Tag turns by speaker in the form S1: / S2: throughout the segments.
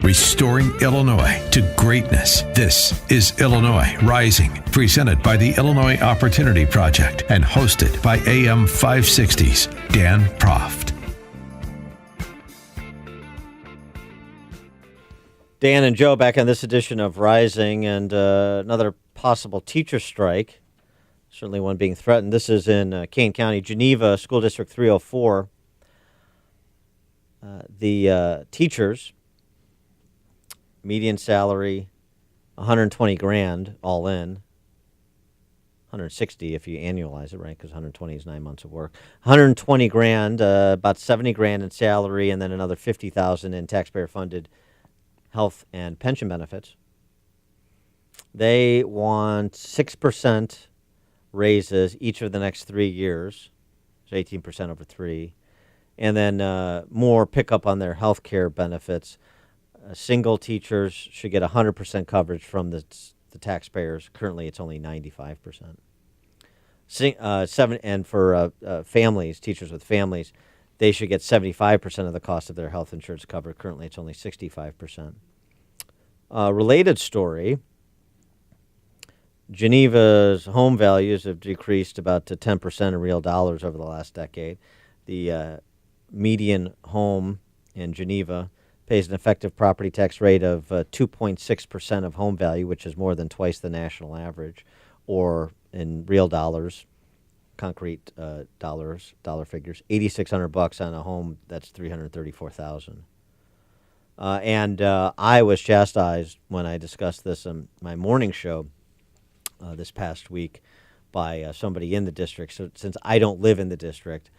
S1: Restoring Illinois to greatness. This is Illinois Rising, presented by the Illinois Opportunity Project and hosted by AM 560's Dan Proft.
S2: Dan and Joe back on this edition of Rising, and another possible teacher strike, certainly one being threatened. This is in Kane County, Geneva, School District 304. The teachers, median salary, $120,000 all in. 160 if you annualize it, right? Because 120 is 9 months of work. 120 grand, about 70 grand in salary, and then another 50,000 in taxpayer-funded health and pension benefits. They want 6% raises each of the next 3 years, so 18% over 3, and then more pickup on their health care benefits. Single teachers should get 100% coverage from the taxpayers. Currently, it's only 95%. And for families, teachers with families, they should get 75% of the cost of their health insurance covered. Currently, it's only 65%. Related story, Geneva's home values have decreased about to 10% in real dollars over the last decade. The median home in Geneva pays an effective property tax rate of 2.6% of home value, which is more than twice the national average, or in real dollars, concrete dollar figures, $8,600 on a home that's $334,000. And I was chastised when I discussed this on my morning show this past week by somebody in the district. So since I don't live in the district,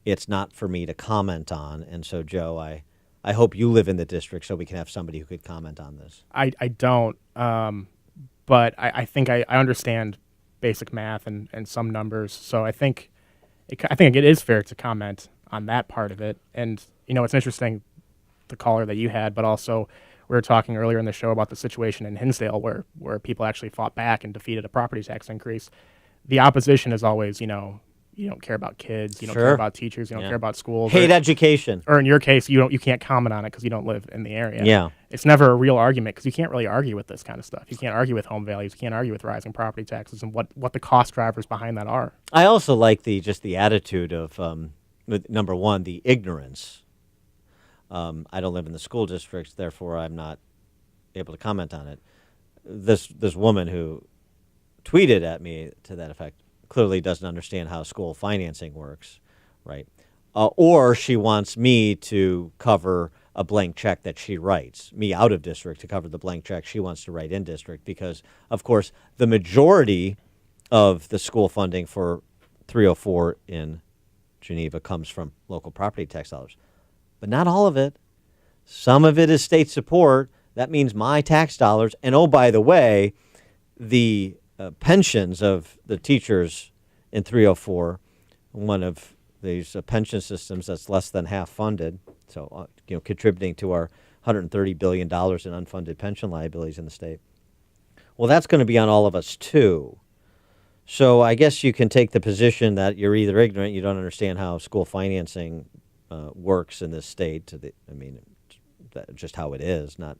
S2: it's not for me to comment on. And so, Joe, I hope you live in the district so we can have somebody who could comment on this.
S3: I don't, but I think I understand basic math and some numbers. So I think it is fair to comment on that part of it. And, it's interesting, the caller that you had, but also we were talking earlier in the show about the situation in Hinsdale where people actually fought back and defeated a property tax increase. The opposition is always, you don't care about kids, you don't care about teachers, you don't care about schools.
S2: Hate education.
S3: Or in your case, you can't comment on it because you don't live in the area.
S2: Yeah.
S3: It's never a real argument because you can't really argue with this kind of stuff. You can't argue with home values. You can't argue with rising property taxes and what the cost drivers behind that are.
S2: I also like the attitude of, number one, the ignorance. I don't live in the school districts, therefore I'm not able to comment on it. This woman who tweeted at me to that effect clearly doesn't understand how school financing works, right? Or she wants me to cover a blank check that she writes, me out of district to cover the blank check she wants to write in district, because, of course, the majority of the school funding for 304 in Geneva comes from local property tax dollars. But not all of it. Some of it is state support. That means my tax dollars. And, oh, by the way, the pensions of the teachers in 304, one of these pension systems that's less than half funded, so contributing to our $130 billion in unfunded pension liabilities in the state. Well, that's going to be on all of us, too. So I guess you can take the position that you're either ignorant, you don't understand how school financing works in this state. Just how it is, not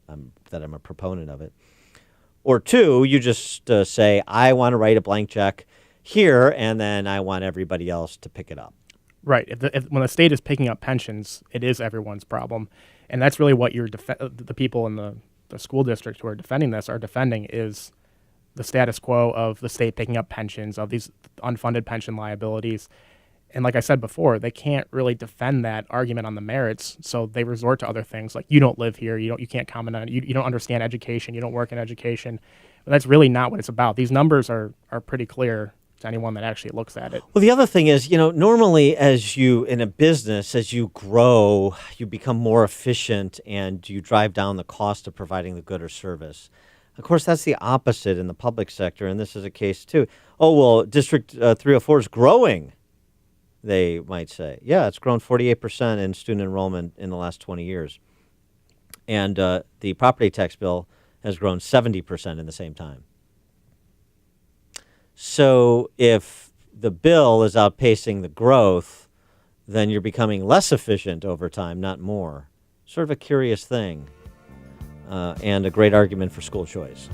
S2: that I'm a proponent of it. Or two, you just say, I want to write a blank check here, and then I want everybody else to pick it up.
S3: Right. When the state is picking up pensions, it is everyone's problem. And that's really what the people in the school district who are defending this are defending is the status quo of the state picking up pensions, of these unfunded pension liabilities. And like I said before, they can't really defend that argument on the merits, so they resort to other things like you don't live here, you can't comment on it, you don't understand education, you don't work in education. But that's really not what it's about. These numbers are pretty clear to anyone that actually looks at it.
S2: Well, the other thing is, normally as you, in a business, as you grow, you become more efficient and you drive down the cost of providing the good or service. Of course, that's the opposite in the public sector, and this is a case too. Oh, well, District 304 is growing, they might say. Yeah, it's grown 48% in student enrollment in the last 20 years. And the property tax bill has grown 70% in the same time. So if the bill is outpacing the growth, then you're becoming less efficient over time, not more. Sort of a curious thing. and a great argument for school choice.